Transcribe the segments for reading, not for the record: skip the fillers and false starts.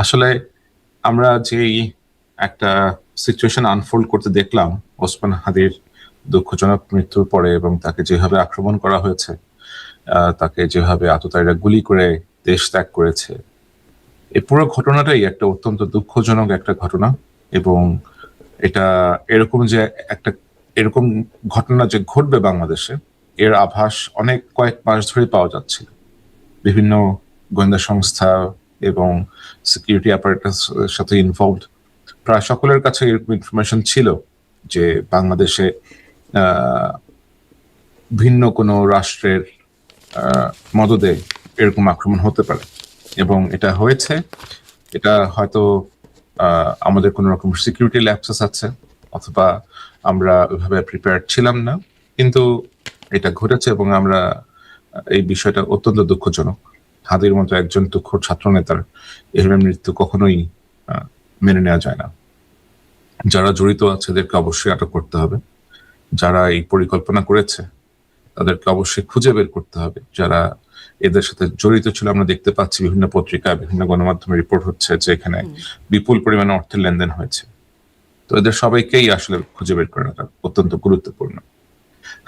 আসলে আমরা যেই একটা সিচুয়েশন আনফোল্ড করতে দেখলাম ওসমান হাদির দুঃখজনক মৃত্যুর পরে, এবং তাকে যেভাবে আক্রমণ করা হয়েছে, তাকে যেভাবে আততায়ীরা গুলি করে দেশ ত্যাগ করেছে, এই পুরো ঘটনাটাই একটা অত্যন্ত দুঃখজনক একটা ঘটনা। এবং এটা এরকম যে একটা এরকম ঘটনা যে ঘটবে বাংলাদেশে, এর আভাস অনেক কয়েক মাস ধরে পাওয়া যাচ্ছে। বিভিন্ন গোয়েন্দা সংস্থা এবং সিকিউরিটি অ্যাপারেটাস সাথে ইনভলভড প্রায় সকলের কাছে এরকম ইনফরমেশন ছিল যে বাংলাদেশে আহ, ভিন্ন কোনো রাষ্ট্রের মদদে এরকম আক্রমণ হতে পারে, এবং এটা হয়েছে। এটা হয়তো আমাদের কোনো রকম সিকিউরিটি ল্যাপসেস আছে, অথবা আমরা ওইভাবে প্রিপেয়ার ছিলাম না, কিন্তু এটা ঘটেছে এবং আমরা এই বিষয়টা অত্যন্ত দুঃখজনক। হাদির মতো একজন তুখোড় ছাত্র নেতার এভাবে মৃত্যু কখনোই মেনে নেওয়া যায় না। যারা জড়িত আছে তাদেরকে অবশ্যই আটক করতে হবে। যারা এই পরিকল্পনা করেছে তাদেরকে অবশ্যই খুঁজে বের করতে হবে। যারা এদের সাথে জড়িত ছিল, আমরা দেখতে পাচ্ছি বিভিন্ন পত্রিকা, বিভিন্ন গণমাধ্যমে রিপোর্ট হচ্ছে যে এখানে বিপুল পরিমাণে অর্থের লেনদেন হয়েছে। তো এদের সবাইকেই আসলে খুঁজে বের করাটা অত্যন্ত গুরুত্বপূর্ণ।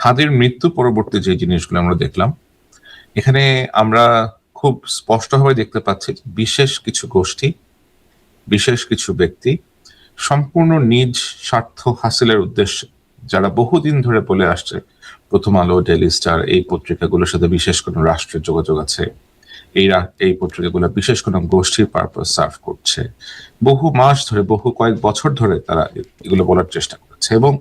হাদির মৃত্যু পরবর্তী যে জিনিসগুলো আমরা দেখলাম, এখানে আমরা খুব স্পষ্টভাবে দেখতে পাচ্ছি বিশেষ কিছু গোষ্ঠী, বিশেষ কিছু ব্যক্তি সম্পূর্ণ নিজ স্বার্থ হাসিলের উদ্দেশ্যে, যারা বহুদিন ধরে বলে আসছে প্রথম আলো, ডেইলি স্টার এই পত্রিকাগুলোর সাথে বিশেষ কোনো রাষ্ট্রের যোগাযোগ আছে, এই পত্রিকাগুলো বিশেষ কোনো গোষ্ঠীর পারপাস সার্ভ করছে, বহু মাস ধরে, বহু কয়েক বছর ধরে তারা এগুলো বলার চেষ্টা করছে। এবং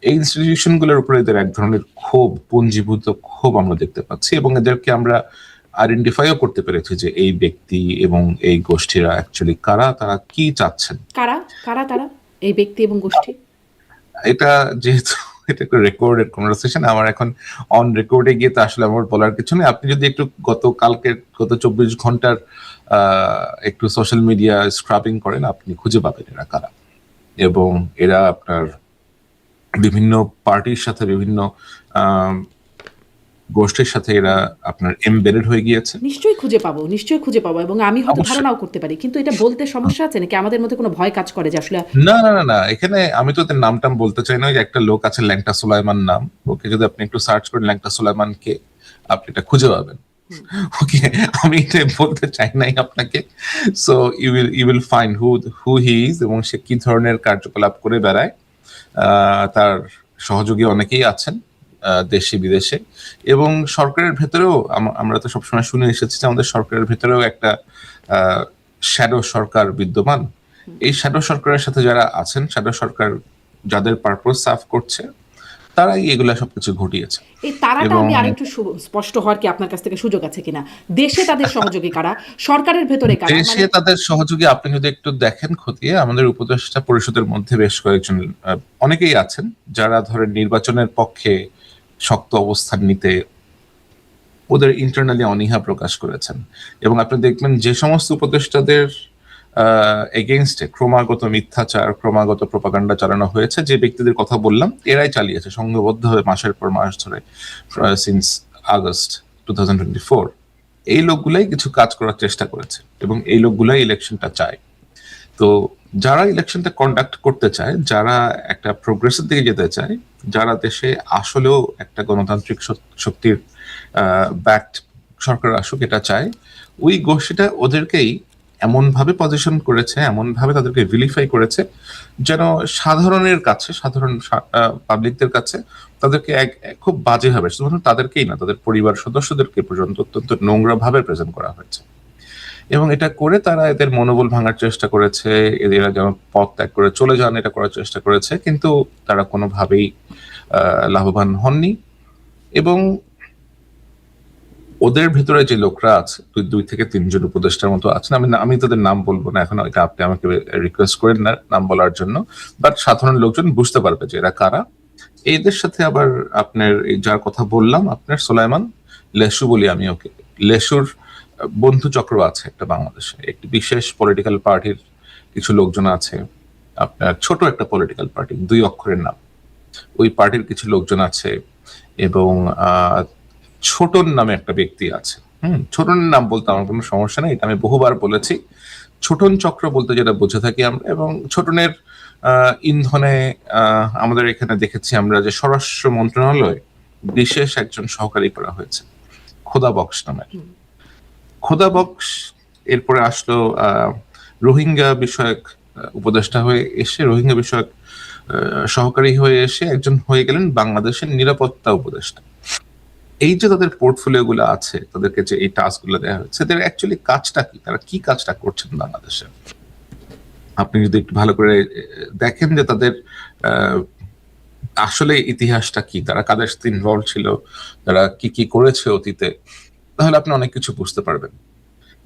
এই ইনস্টিটিউশন গুলোর উপরে এদের এক ধরনের ক্ষোভ, পুঞ্জীভূত ক্ষোভ আমরা দেখতে পাচ্ছি, এবং এদেরকে আমরা আইডেন্টিফাইও করতে পেরেছি যে এই ব্যক্তি এবং এই গোষ্ঠীরা অ্যাকচুয়ালি কারা, তারা কি চাচ্ছেন। কারা কারা তারা এই ব্যক্তি এবং গোষ্ঠী? এটা যেহেতু এটা একটা রেকর্ডেড কনভারসেশন, আমার এখন অন রেকর্ডে গিয়ে তো আসলে আমার বলার কিছু নেই। আপনি যদি একটু গত 24 ঘন্টার একটু সোশ্যাল মিডিয়া স্ক্রাবিং করেন, আপনি খুঁজে পাবেন এরা কারা। এবং এরা আপনার বিভিন্ন পার্টির সাথে, বিভিন্ন গোষ্ঠীর সাথে এরা আপনার এমবেডেড হয়ে গিয়েছে। নিশ্চয়ই খুঁজে পাবো, নিশ্চয়ই খুঁজে পাবো, এবং আমি হয়তো ধারণাও করতে পারি, কিন্তু এটা বলতে সমস্যা আছে নাকি? আমাদের মধ্যে কোনো ভয় কাজ করে যে আসলে? না না না না, এখানে আমি তো ওদের নামটাম বলতে চাই না। ওই যে একটা লোক আছে ল্যাংটা সুলাইমান নাম, ওকে যদি আপনি একটু সার্চ করেন ল্যাংটা সুলাইমান কে, আপনি এটা খুঁজে পাবেন। ওকে, আমি এটা বলতে চাই নাই আপনাকে। So you will find who he is, এবং সে কি ধরনের কার্যকলাপ করে বেড়ায়। তার সহযোগী অনেকেই আছেন দেশে বিদেশে, এবং সরকারের ভেতরেও আমরা তো সবসময় শুনে এসেছি যে আমাদের সরকারের ভেতরেও একটা শ্যাডো সরকার বিদ্যমান। এই শ্যাডো সরকারের সাথে যারা আছেন, শ্যাডো সরকার যাদের পারপাস সার্ভ করছে, তারাই এগুলা সবকিছু ঘটিয়েছে। এই তারাটা এবং আমি আরেকটু স্পষ্ট হওয়ার কি আপনার কাছ থেকে সুযোগ আছে কিনা? দেশে তাদের সহযোগী কারা, সরকারের ভেতরে কারা? দেশে তাদের সহযোগী আপনি যদি একটু দেখেন খতিয়ে, আমাদের উপদেষ্টা পরিষদের মধ্যে বেশ কয়েকজন অনেকেই আছেন যারা ধরেন নির্বাচনের পক্ষে শক্ত অবস্থান নিতে ওদের ইন্টারনালি অনীহা প্রকাশ করেছেন। এবং আপনি দেখবেন যে সমস্ত উপদেষ্টাদের এগেইনস্টে ক্রমাগত মিথ্যাচার, ক্রমাগত প্রপাগান্ডা চালানো হয়েছে, যে ব্যক্তিদের কথা বললাম এরাই চালিয়েছে সংঘবদ্ধভাবে মাসের পর মাস ধরে, সিন্স আগস্ট 2024। এই লোকগুলাই কিছু কাজ করার চেষ্টা করেছে, এবং এই লোকগুলাই ইলেকশনটা চায়। তো যারা ইলেকশনটা কন্ডাক্ট করতে চায়, যারা একটা প্রোগ্রেসের দিকে যেতে চায়, যারা দেশে আসলেও একটা গণতান্ত্রিক শক্তির ব্যাকড সরকার আসুক এটা চায়, ওই গোষ্ঠীটা ওদেরকেই এমন ভাবে পজিশন করেছে, এমন ভাবে তাদেরকে ভিলিফাই করেছে, যেন সাধারণের কাছে, সাধারণ পাবলিকদের কাছে তাদেরকে খুব বাজে ভাবে, শুধুমাত্র তাদেরকেই না, তাদের পরিবার সদস্যদেরকে পর্যন্ত অত্যন্ত নোংরা ভাবে প্রেজেন্ট করা হয়েছে। এবং এটা করে তারা এদের মনোবল ভাঙার চেষ্টা করেছে, এরা যেন পথ ত্যাগ করে চলে যান এটা করার চেষ্টা করেছে, কিন্তু তারা কোনোভাবেই লাভবান হননি। এবং ওদের ভেতরে যে লোকরা আছে, 2 থেকে 3 জন উপদেষ্টার মতো আছেন, আমি তাদের নাম বলবো না এখন, এটা আপনি আমাকে রিকোয়েস্ট করেন না নাম বলার জন্য, বাট সাধারণ লোকজন বুঝতে পারবে যে এরা কারা। এদের সাথে আবার আপনার যার কথা বললাম, আপনার সোলাইমান লেসু বলি আমি ওকে, লেসুর বন্ধু চক্র আছে একটা বাংলাদেশে, একটি বিশেষ পলিটিক্যাল পার্টির কিছু লোকজন আছে, আপনার ছোট একটা পলিটিক্যাল পার্টি, 2 অক্ষরের নাম, ওই পার্টির কিছু লোকজন আছে। এবং ছোটন নামে একটা ব্যক্তি আছে। ছোটনের নাম বলতে আমার কোনো সমস্যা নেই, এটা আমি বহুবার বলেছি। ছোটন চক্র বলতে যেটা বুঝে থাকি আমরা, এবং ছোটনের ইন্ধনে আমাদের এখানে দেখেছি আমরা যে স্বরাষ্ট্র মন্ত্রণালয় বিশেষ একজন সহকারী করা হয়েছে খোদা বক্স নামের। খোদা বক্স এরপরে আসলো রোহিঙ্গা বিষয়ক উপদেষ্টা হয়ে এসে, রোহিঙ্গা বিষয়ক সহকারী হয়ে এসে একজন হয়ে গেলেন বাংলাদেশের নিরাপত্তা উপদেষ্টা। এই যে তাদের পোর্টফোলিও গুলো আছে, তাদেরকে যে এই টাস্ক গুলো দেওয়া হয়েছে, তাদের অ্যাকচুয়ালি কাজটা কি, তারা কি কাজটা করছেন বাংলাদেশে? আপনি যদি একটু ভালো করে দেখেন যে তাদের আসলে ইতিহাসটা কি, তারা কাদের সাথে ইনভলভ ছিল, তারা কি কি করেছে অতীতে, তাহলে আপনি অনেক কিছু বুঝতে পারবেন।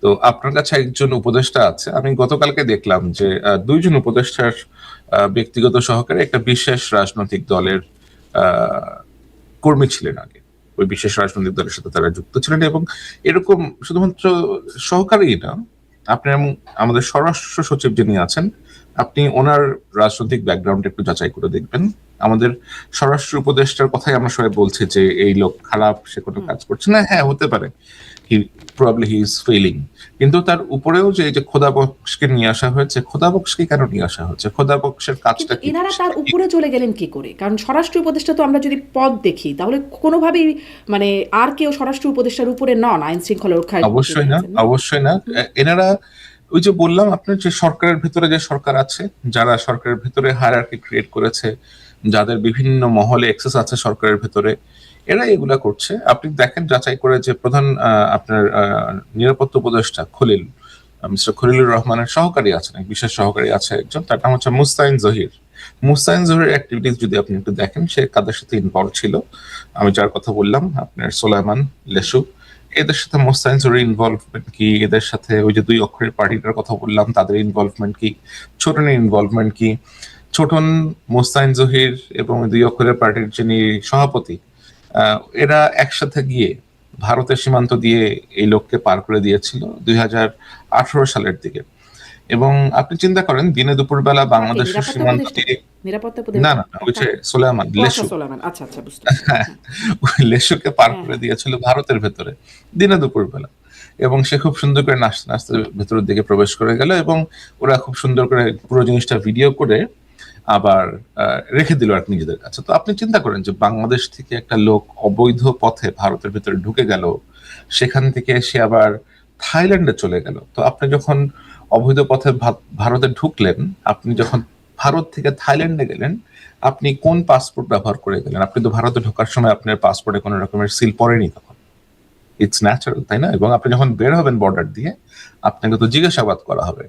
তো আপনার কাছে একজন উপদেষ্টা আছে, আমি গতকালকে দেখলাম যে দুইজন উপদেষ্টার ব্যক্তিগত সহকারে একটা বিশেষ রাজনৈতিক দলের কর্মী ছিলেন আগে, ওই বিশেষ রাজনৈতিক দলের সাথে তারা যুক্ত ছিলেন, এবং এরকম শুধুমাত্র সহকারী না, আপনি আমাদের স্বরাষ্ট্র সচিব যিনি আছেন, আপনি ওনার রাজনৈতিক ব্যাকগ্রাউন্ড একটু যাচাই করে দেখবেন। আমাদের স্বরাষ্ট্র উপদেষ্টার কথাই আমরা সবাই বলছি যে এই লোক খারাপ, সে কোনো কাজ করছে না। হ্যাঁ, হতে পারে, হি ইজ ফেইলিং, কিন্তু তার উপরেও যে এই যে খোদা বক্সকে নিয়ে আসা হয়েছে, খোদা বক্সকে কেন নিয়ে আসা হয়েছে, খোদা বক্সের কাজটা কি? এনারা তার উপরে চলে গেলেন কি করে? কারণ স্বরাষ্ট্র উপদেষ্টা তো আমরা যদি পদ দেখি তাহলে কোনোভাবেই মানে আর কেউ স্বরাষ্ট্র উপদেষ্টার উপরে নন আইন শৃঙ্খলা রক্ষায়। অবশ্যই না, অবশ্যই না। এনারা ওই যে বললাম আপনার, যে সরকারের ভিতরে যে সরকার আছে, যারা সরকারের ভিতরে হায়ারার্কি ক্রিয়েট করেছে, যাদের বিভিন্ন মহলে এক্সেস আছে সরকারের ভিতরে, এরা এগুলা করছে। আপনি দেখেন যাচাই করে যে প্রধান আপনার নিরাপত্তা উপদেষ্টা খলিল, মিস্টার খলিলুর রহমানের সহকারী আছেন, বিশেষ সহকারী আছে একজন, তার নাম হচ্ছে মুস্তাইন জহির। মুস্তাইন জহিরের অ্যাক্টিভিটিস যদি আপনি একটু দেখেন, সে কাদের সাথে ইনভলভ ছিল, আমি যার কথা বললাম আপনার সোলাইমান লেসু, এদের সাথে মোস্তাইন জহিরের ইনভলভমেন্ট কি, এদের সাথে ওই যে দুই অক্ষরের পার্টিটার কথা বললাম তাদের ইনভলভমেন্ট কি, ছোটনের ইনভলভমেন্ট কি, ছোটন, মোস্তাইন জহির এবং দুই অক্ষরের পার্টির যিনি সভাপতি, এরা একসাথে গিয়ে ভারতের সীমান্ত দিয়ে এই লোককে পার করে দিয়েছিল 2018 সালের দিকে। এবং আপনি চিন্তা করেন, দিনে দুপুর বেলা বাংলাদেশের সীমান্ত দিয়ে, না না, ওই যে সোলাইমান লেসু, ওই লেসুকে পার করে দিয়েছিল ভারতের ভেতরে দিনে দুপুর বেলা, এবং সে খুব সুন্দর করে নাচতে নাচতে ভেতরের দিকে প্রবেশ করে গেল, এবং ওরা খুব সুন্দর করে পুরো জিনিসটা ভিডিও করে আবার রেখে দিল আর নিজেদের কাছে। তো আপনি চিন্তা করেন যে বাংলাদেশ থেকে একটা লোক অবৈধ পথে ভারতের ভিতরে ঢুকে গেল, সেখান থেকে সে আবার থাইল্যান্ডে চলে গেল। তো আপনি যখন অবৈধ পথে ভারতে ঢুকলেন, আপনি যখন ভারত থেকে থাইল্যান্ডে গেলেন, আপনি কোন পাসপোর্ট ব্যবহার করে গেলেন? আপনি তো ভারতে ঢোকার সময় আপনার পাসপোর্টে কোনো রকমের সিল পড়েনি তখন, ইটস ন্যাচারাল, তাই না? এবং আপনি যখন বের হবেন বর্ডার দিয়ে, আপনাকে তো জিজ্ঞাসাবাদ করা হবে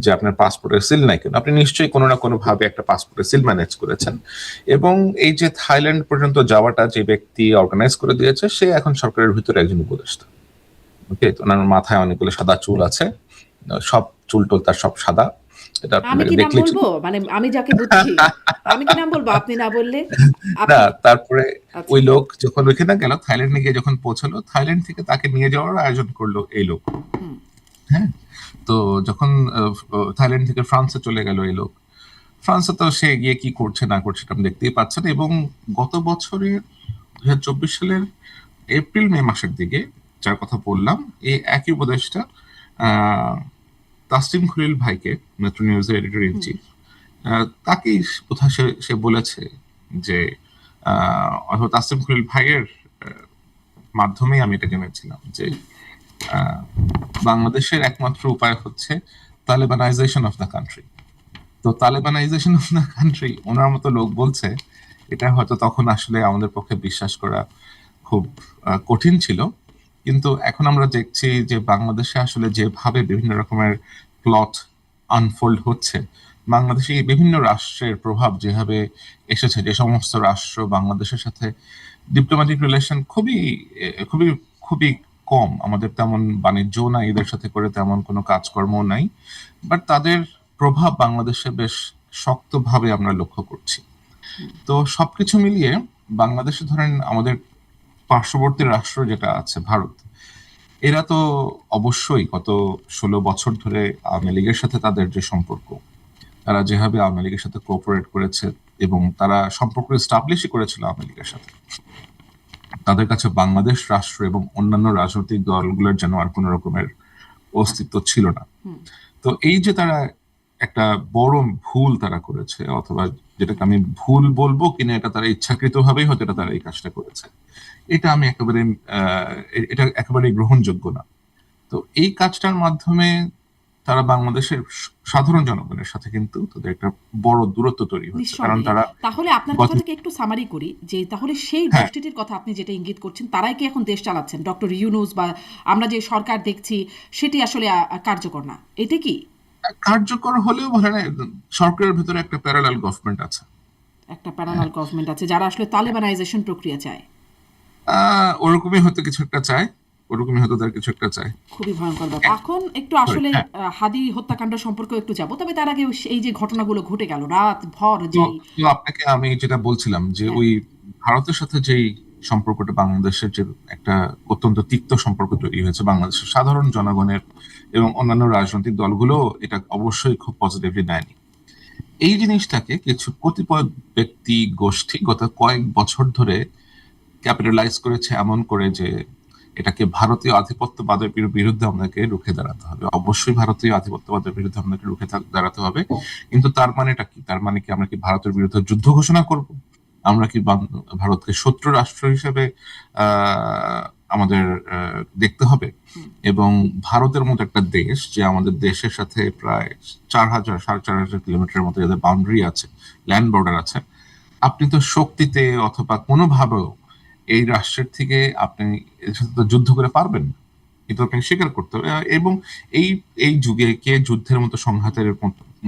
যে আপনার পাসপোর্টের সিল নাই কেন। আপনি নিশ্চয়ই কোনো না কোনো ভাবে একটা পাসপোর্টের সিল ম্যানেজ করেছেন। এবং এই যে থাইল্যান্ড পর্যন্ত যাওয়াটা যে ব্যক্তি অর্গানাইজ করে দিয়েছে, সে এখন সরকারের ভিতরে একজন উপদেষ্টা। ওকে, তো ওনার মাথায় অনেকগুলো সাদা চুল আছে, সব চুল টুল তার সব সাদা। আমি কি নাম বলবো? মানে আমি যাকে বুঝছি আমি কি নাম বলবো আপনি না বললে? না, তারপরে ওই লোক যখন ওইখানে গেল, থাইল্যান্ডে গিয়ে যখন পৌঁছালো, থাইল্যান্ড থেকে তাকে নিয়ে যাওয়ার আয়োজন করলো এই লোক। হ্যাঁ, তো যখন থাইল্যান্ড থেকে ফ্রান্সে চলে গেল এই লোক, ফ্রান্সে তো সে গিয়ে কি করছে না করছে আপনি দেখতেই পাচ্ছেন। এবং গত বছরের 2024 সালের এপ্রিল মে মাসের দিকে, যার কথা বললাম, এই একই উপদেষ্টা তাসলিম খলিল ভাইকে, মেট্রো নিউজের এডিটর ইন চিফ, তাকেই কোথাও সে বলেছে যে তাসলিম খলিল ভাইয়ের মাধ্যমেই আমি এটা জেনেছিলাম যে বাংলাদেশের একমাত্র উপায় হচ্ছে তালেবানাইজেশন অফ দ্য কান্ট্রি। তো তালেবানাইজেশন অফ দ্য কান্ট্রি ওনার মতো লোক বলছে, এটা হয়তো তখন আসলে আমাদের পক্ষে বিশ্বাস করা খুব কঠিন ছিল। কিন্তু এখন আমরা দেখছি যে বাংলাদেশে আসলে যেভাবে বিভিন্ন রকমের প্লট আনফোল্ড হচ্ছে, বাংলাদেশে বিভিন্ন রাষ্ট্রের প্রভাব যেভাবে এসেছে, যে সমস্ত রাষ্ট্র বাংলাদেশের সাথে ডিপ্লোম্যাটিক রিলেশন খুবই খুবই খুবই কম, আমাদের তেমন বাণিজ্য নাই এদের সাথে করে, তেমন কোনো কাজকর্ম নাই, বাট তাদের প্রভাব বাংলাদেশে বেশ শক্তভাবে আমরা লক্ষ্য করছি। তো সবকিছু মিলিয়ে বাংলাদেশে ধরেন আমাদের পার্শ্ববর্তী রাষ্ট্র যেটা আছে ভারত, এরা তো অবশ্যই গত 16 বছর ধরে আওয়ামী লীগের সাথে তাদের যে সম্পর্ক, তারা যেভাবে আওয়ামী লীগের সাথে কোঅপারেট করেছে এবং তারা সম্পর্ক এস্টাবলিশই করেছিল আওয়ামী লীগের সাথে, তাদের কাছে বাংলাদেশ রাষ্ট্র এবং অন্যান্য রাজনৈতিক দলগুলোর যেন আর কোনো রকমের অস্তিত্ব ছিল না। তো এই যে তারা একটা বড় ভুল তারা করেছে, অথবা যেটাকে আমি ভুল বলবো কিনা এটা তারা ইচ্ছাকৃতভাবেই হয়তো এটা তারা এই কাজটা করেছে, এটা আমি একেবারে এটা একেবারে গ্রহণযোগ্য না। তো এই কাজটার মাধ্যমে তারা বাংলাদেশের সাধারণ জনগণের সাথে কিন্তু তাদের একটা বড় দূরত্ব তৈরি হচ্ছে, কারণ নিঃসন্দেহে। তারা তাহলে আপনার গত কথা থেকে একটু সামারি করি যে তাহলে সেই হ্যাঁ, গোষ্ঠীটির কথা আপনি যেটা ইঙ্গিত করছেন তারাই কি এখন দেশ চালাচ্ছেন? ডক্টর ইউনূস বা আমরা যে সরকার দেখছি সেটি আসলে কার্যকর না, এটা কি? কার্যকর হলেও বলে না, সরকারের ভিতরে একটা প্যারালাল গভর্নমেন্ট আছে। একটা হ্যাঁ, প্যারালাল গভর্নমেন্ট আছে যারা আসলে তালেবানাইজেশন প্রক্রিয়া চায়। ওরকমই হয়তো কিছু একটা চায়, ওরকমই হয়তো তার কিছু একটা চায়। খুবই ভয়ঙ্কর ব্যাপার। এখন একটু Sorry, আসলে হ্যাঁ। হাদি হত্যাকাণ্ড সম্পর্কেও একটু যাব, তবে তার আগে এই যে ঘটনাগুলো ঘটে গেল রাত ভর তো যেই তো আপনাকে আমি যেটা বলছিলাম যে হ্যাঁ ওই ভারতের সাথে যেই সম্পর্কটা বাংলাদেশের, যে একটা অত্যন্ত তিক্ত সম্পর্ক তৈরি হয়েছে বাংলাদেশের সাধারণ জনগণের এবং অন্যান্য রাজনৈতিক দলগুলো এটা অবশ্যই খুব পজিটিভলি নেয়নি। এই জিনিসটাকে কিছু কতিপয় ব্যক্তি গোষ্ঠী গত কয়েক বছর ধরে ক্যাপিটালাইজ করেছে এমন করে যে এটাকে ভারতীয় আধিপত্যবাদের বিরুদ্ধে আমাদেরকে রুখে দাঁড়াতে হবে। অবশ্যই ভারতীয় আধিপত্যবাদের বিরুদ্ধে আমাদেরকে রুখে দাঁড়াতে হবে, কিন্তু তার মানেটা কি? তার মানে কি আমরা কি ভারতের বিরুদ্ধে যুদ্ধ ঘোষণা করব? আমরা কি ভারতকে শত্রু রাষ্ট্র হিসেবে আমাদের দেখতে হবে? এবং ভারতের মতো একটা দেশ, যে আমাদের দেশের সাথে প্রায় 4,000 4,500 কিলোমিটারের মতো যাদের বাউন্ডারি আছে, ল্যান্ড বর্ডার আছে, আপনি তো শক্তিতে অথবা কোনোভাবেও এই রাষ্ট্রের থেকে আপনি এর সাথে তো যুদ্ধ করে পারবেন না। কিন্তু আপনাকে স্বীকার করতে হবে। এবং এই এই যুগে কে যুদ্ধের মতো সংঘাতের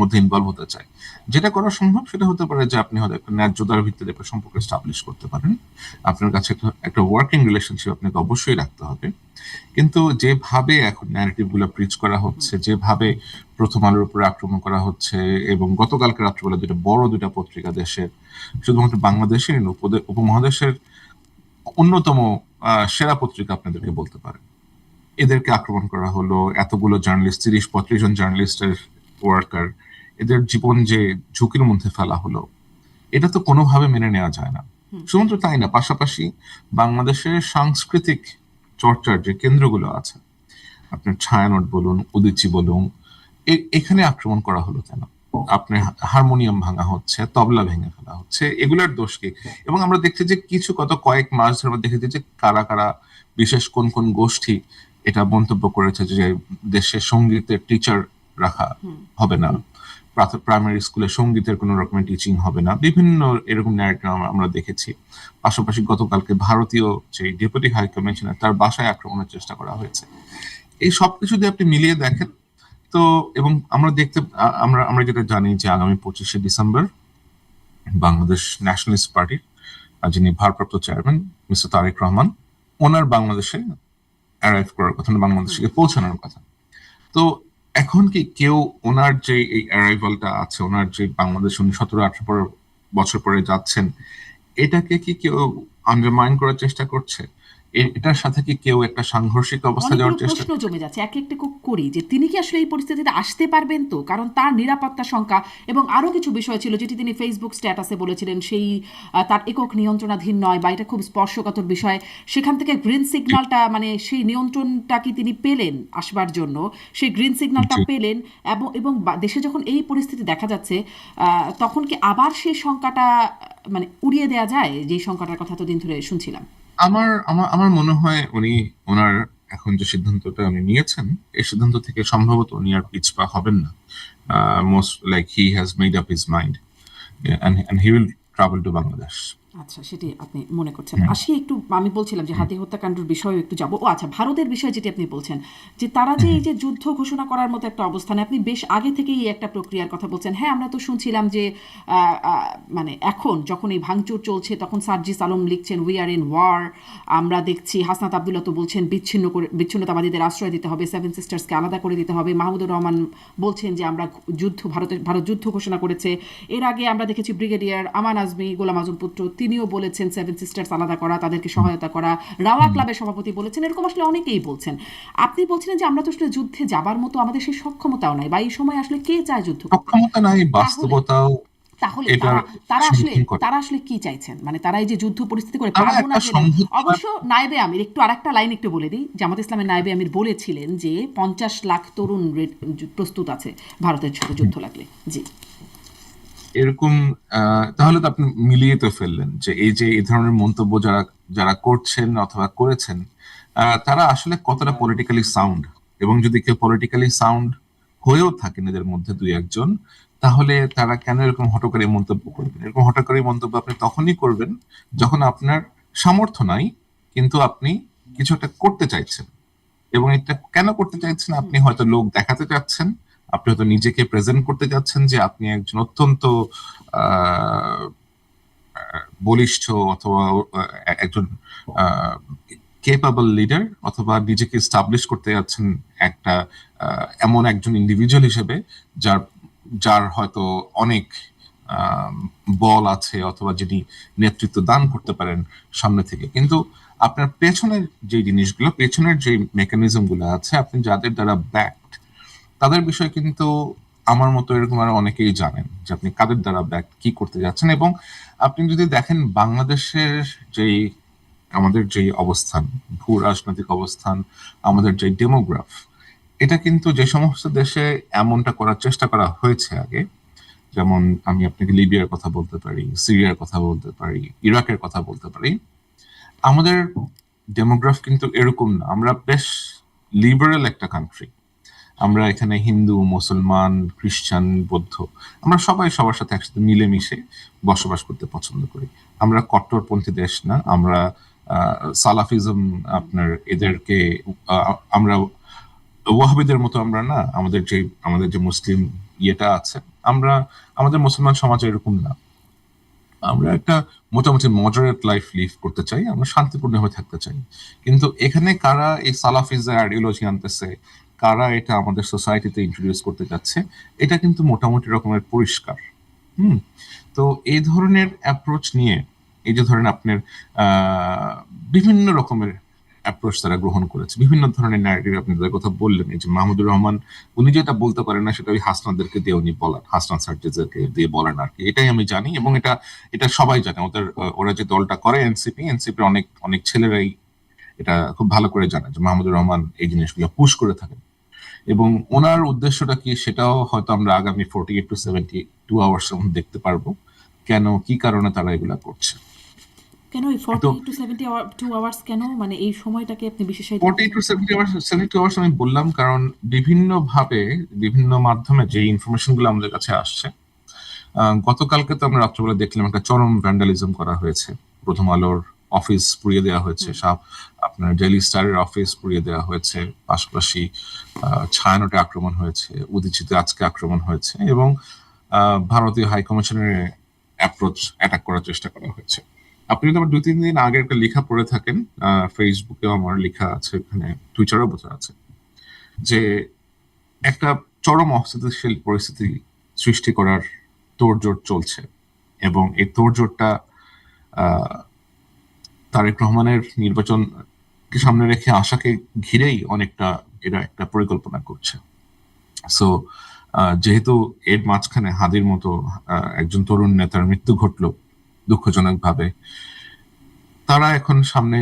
মধ্যে ইনভলভ হতে চায়? যেটা করা সম্ভব সেটা হতে পারে যে আপনি হয়তো একটা ন্যায্যতার ভিত্তিতে একটা সম্পর্ক এস্টাবলিশ করতে পারেন। আপনার কাছে একটা ওয়ার্কিং রিলেশনশিপ আপনাকে অবশ্যই রাখতে হবে। কিন্তু যেভাবে এখন ন্যারেটিভ গুলো প্রিচ করা হচ্ছে, যেভাবে প্রথম আলোর উপরে আক্রমণ করা হচ্ছে, এবং গতকালকে রাত্রিবেলা দুটা পত্রিকা দেশের, শুধুমাত্র বাংলাদেশের নয়, উপমহাদেশের অন্যতম সেরা পত্রিকা আপনাদেরকে বলতে পারে, এদেরকে আক্রমণ করা হলো। এতগুলো জার্নালিস্ট, 30-35 জন জার্নালিস্টের ওয়ার্কার, এদের জীবন যে ঝুঁকির মধ্যে ফেলা হলো, এটা তো কোনোভাবে মেনে নেওয়া যায় না। শুধুমাত্র তাই না, পাশাপাশি বাংলাদেশের সাংস্কৃতিক চর্চার যে কেন্দ্রগুলো আছে, আপনার ছায়ানট বলুন, উদীচী বলুন, এখানে আক্রমণ করা হলো কেন? আপনার হারমোনিয়াম ভাঙা হচ্ছে, তবলা ভেঙে ফেলা হচ্ছে, এগুলার দোষ কি? এবং আমরা দেখছি যে গত কয়েক মাস ধরে আমরা দেখেছি যে কারা কারা, বিশেষ কোন কোন গোষ্ঠী এটা মন্তব্য করেছে যে দেশের সঙ্গীতের টিচার রাখা হবে না, প্রাইমারি স্কুলে সঙ্গীতের কোনো রকমের টিচিং হবে না, বিভিন্ন এরকম ন্যারেটিভ আমরা দেখেছি। পাশাপাশি গতকালকে ভারতীয় যে ডেপুটি হাই কমিশনার, তার বাসায় আক্রমণের চেষ্টা করা হয়েছে। এই সবকিছু যদি আপনি মিলিয়ে দেখেন, তো এবং আমরা যেটা জানি যে আগামী 25শে ডিসেম্বর বাংলাদেশ ন্যাশনালিস্ট পার্টির যিনি ভারপ্রাপ্ত চেয়ারম্যান মিস্টার তারেক রহমান, ওনার বাংলাদেশে অ্যারাইভ করার কথা, বাংলাদেশে পৌঁছানোর কথা। তো এখন কি কেউ ওনার যে এই অ্যারাইভালটা আছে, ওনার যে বাংলাদেশ উনি 17-18 বছর পরে যাচ্ছেন, এটাকে কি কেউ আন্ডারমাইন করার চেষ্টা করছে? এটার সাথে কি কেউ একটা সাংঘর্ষিক অবস্থা অনেকগুলো যাওয়ার চেষ্টা প্রশ্ন করছে? জমে যাচ্ছে, এক একটা করি যে তিনি কি আসলে এই পরিস্থিতিতে আসতে পারবেন তো? কারণ তার নিরাপত্তা শঙ্কা এবং আরো কিছু বিষয় ছিল যেটি তিনি ফেসবুক স্ট্যাটাসে বলেছিলেন, সেই তার একক নিয়ন্ত্রণাধীন নয়, বা এটা খুব স্পর্শকাতর বিষয়। সেখান থেকে গ্রিন সিগন্যালটা, মানে সেই নিয়ন্ত্রণটা কি তিনি পেলেন আসবার জন্য? সেই গ্রিন সিগন্যালটা জি। পেলেন এবং দেশে যখন এই পরিস্থিতি দেখা যাচ্ছে, তখন কি আবার সেই শঙ্কাটা মানে উড়িয়ে দেওয়া যায়, যেই শঙ্কাটার কথা এতদিন ধরে শুনছিলাম? আমার আমার আমার মনে হয় ওনার এখন যে সিদ্ধান্তটা উনি নিয়েছেন, এই সিদ্ধান্ত থেকে সম্ভবত উনি আর পিছপা হবেন না। Most like he has made up his mind, and he will travel to Bangladesh. আচ্ছা, সেটি আপনি মনে করছেন। আসি একটু, আমি বলছিলাম যে হাতি হত্যাকাণ্ডের বিষয়ে একটু যাব। ও আচ্ছা, ভারতের বিষয়ে যেটি আপনি বলছেন যে তারা যে এই যে যুদ্ধ ঘোষণা করার মতো একটা অবস্থানে, আপনি বেশ আগে থেকেই এই একটা প্রক্রিয়ার কথা বলছেন। হ্যাঁ, আমরা তো শুনছিলাম যে মানে এখন যখন এই ভাঙচুর চলছে তখন সার্জিস আলম লিখছেন উই আর ইন ওয়ার। আমরা দেখছি হাসনাত আবদুল্লাহ তো বলছেন বিচ্ছিন্নতাবাদীদের আশ্রয় দিতে হবে, সেভেন সিস্টার্সকে আলাদা করে দিতে হবে। মাহমুদুর রহমান বলছেন যে আমরা ভারত যুদ্ধ ঘোষণা করেছে। এর আগে আমরা দেখেছি ব্রিগেডিয়ার আমান আজমি, গোলাম আজম পুত্র, তিনিও বলেছেন সেভেন সিস্টার্স আলাদা করা, তাদেরকে সহায়তা করা। রাওয়া ক্লাবের সভাপতি বলেছেন, এরকম আসলে অনেকেই বলছেন। আপনি বলছিলেন যে আমরা তো আসলে যুদ্ধে যাবার মতো আমাদের সেই সক্ষমতাও নাই, বা এই সময় আসলে কে চায় যুদ্ধ করতে? সক্ষমতা নাই, তাহলে বাস্তবতাও তাহলে এটার সম্মুখীন করে। তারা আসলে কি চাইছেন, মানে তারা এই যে যুদ্ধ পরিস্থিতি করে তারা পারবো না একটা গেলে, সমঝোতা। অবশ্য নায়েবে আমির একটু আরেকটা লাইন একটু বলে দিই, জামাত ইসলামের নায়েবে আমির বলেছিলেন যে 50 লাখ তরুণ প্রস্তুত আছে ভারতের সাথে যুদ্ধ লাগলে। জি। এরকম তাহলে তো আপনি মিলিয়ে তো ফেললেন যে এই ধরনের মন্তব্য যারা যারা করছেন অথবা করেছেন, তারা আসলে কতটা পলিটিক্যালি সাউন্ড। এবং যদি কেউ পলিটিক্যালি সাউন্ড হয়েও থাকেন এদের মধ্যে দুই একজন, তাহলে তারা কেন এরকম হঠকারী মন্তব্য করবেন? এরকম হঠকারী মন্তব্য আপনি তখনই করবেন যখন আপনার সামর্থ্য নাই, কিন্তু আপনি কিছু একটা করতে চাইছেন। এবং এটা কেন করতে চাইছেন? আপনি হয়তো লোক দেখাতে চাচ্ছেন, আপনি হয়তো নিজেকে প্রেজেন্ট করতে চাচ্ছেন যে আপনি একজন অত্যন্ত আহ, বলিষ্ঠ, অথবা একজন কেপাবল লিডার, অথবা নিজেকে স্টাবলিশ করতে যাচ্ছেন একটা এমন একজন ইন্ডিভিজুয়াল হিসেবে যার যার হয়তো অনেক আহ, বল আছে, অথবা যিনি নেতৃত্ব দান করতে পারেন সামনে থেকে। কিন্তু আপনার পেছনের যে জিনিসগুলো, পেছনের যে মেকানিজম গুলো আছে, আপনি যাদের দ্বারা ব্যাকড, তাদের বিষয়ে কিন্তু আমার মতো এরকম আরো অনেকেই জানেন যে আপনি কাদের দ্বারা ব্যাক কি করতে যাচ্ছেন। এবং আপনি যদি দেখেন বাংলাদেশের যেই আমাদের যেই অবস্থান, ভূ রাজনৈতিক অবস্থান, আমাদের যে ডেমোগ্রাফ, এটা কিন্তু যে সমস্ত দেশে এমনটা করার চেষ্টা করা হয়েছে আগে, যেমন আমি আপনাকে লিবিয়ার কথা বলতে পারি, সিরিয়ার কথা বলতে পারি, ইরাকের কথা বলতে পারি, আমাদের ডেমোগ্রাফ কিন্তু এরকম না। আমরা বেশ লিবারেল একটা কান্ট্রি। আমরা এখানে হিন্দু, মুসলমান, খ্রিস্টান, বৌদ্ধ, আমরা সবাই সবার সাথে একসাথে মিলেমিশে বসবাস করতে পছন্দ করি। আমরা কট্টরপন্থী দেশ না। আমরা সালাফিজম, আপনার এদেরকে আমরা ওয়াহাবিদের মতো আমরা না। আমাদের যে মুসলিম ইয়েটা আছে, আমরা আমাদের মুসলমান সমাজ এরকম না। আমরা একটা মোটামুটি মডারেট লাইফ লিভ করতে চাই, আমরা শান্তিপূর্ণভাবে থাকতে চাই। কিন্তু এখানে কারা এই সালাফিজের আইডিওলজি আনতেছে, কারা এটা আমাদের সোসাইটিতে ইন্ট্রোডিউস করতে যাচ্ছে, এটা কিন্তু মোটামুটি রকমের পরিষ্কার। হুম। তো এই ধরনের অ্যাপ্রোচ নিয়ে, এই যে ধরেন আপনার আহ বিভিন্ন রকমের অ্যাপ্রোচ তারা গ্রহণ করেছে, বিভিন্ন ধরনের ন্যারেটিভ। আপনি যাদের কথা বললেন, এই যে মাহমুদুর রহমান, উনি যেটা বলতে পারেন না সেটা ওই হাসনাদেরকে দিয়ে উনি বলেন, হাসনাত সার্জিসদেরকে দিয়ে বলেন আর কি। এটাই আমি জানি, এবং এটা এটা সবাই জানে। ওরা যে দলটা করে এনসিপির অনেক অনেক ছেলেরাই এটা খুব ভালো করে জানে যে মাহমুদুর রহমান এই জিনিসগুলো পুশ করে থাকেন। এবং ওনার উদ্দেশ্যটা কি, সেটাও হয়তো আমরা আগামী 48 to 72 আওয়ার্স এর মধ্যে দেখতে পারবো, কেন কি কারণে তারা এগুলা করছে। কেন এই তো 48 to 72 আওয়ার্স, কেন মানে এই সময়টাকে আপনি বিশেষায়িত 48 to 72 আওয়ার্স আমি বললাম কারণ বিভিন্ন ভাবে, বিভিন্ন মাধ্যমে যে ইনফরমেশন গুলো আমাদের কাছে আসছে। গতকালকে তো আমরা রাত্রেবেলা দেখলাম একটা চরম ভ্যান্ডালিজম করা হয়েছে। প্রথম আলোর অফিস পুড়িয়ে দেওয়া হয়েছে, আপনার ডেইলি স্টারের অফিস পুড়িয়ে দেওয়া হয়েছে, পাশাপাশি ছায়ানটে আক্রমণ হয়েছে, উদীচিতে আজকে আক্রমণ হয়েছে, এবং ভারতীয় হাই কমিশনের অ্যাটাক করার চেষ্টা করা হয়েছে। আপনি যদি আমার 2-3 দিন আগে একটা লেখা পড়ে থাকেন, ফেসবুকেও আমার লেখা আছে, এখানে টুইটারও বোঝা আছে, যে একটা চরম অস্থিতিশীল পরিস্থিতি সৃষ্টি করার তোড়জোড় চলছে। এবং এই তোড়জোড়টা আহ তারেক রহমানের নির্বাচনকে সামনে রেখে আশাকে ঘিরেই অনেকটা এরা একটা পরিকল্পনা করছে। সো যেহেতু এর মাঝখানে হাদির মতো একজন তরুণ নেতার মৃত্যু ঘটলো দুঃখজনক ভাবে, তারা এখন সামনে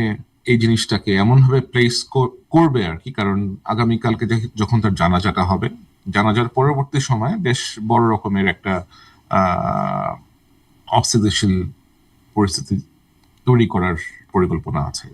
এই জিনিসটাকে এমন ভাবে প্লেস করবে আর কি। কারণ আগামীকালকে যখন তার জানাজাটা হবে, জানাজার পরবর্তী সময় বেশ বড় রকমের একটা আহ অস্থিতিশীল পরিস্থিতি তৈরি করার পরিকল্পনা আছে।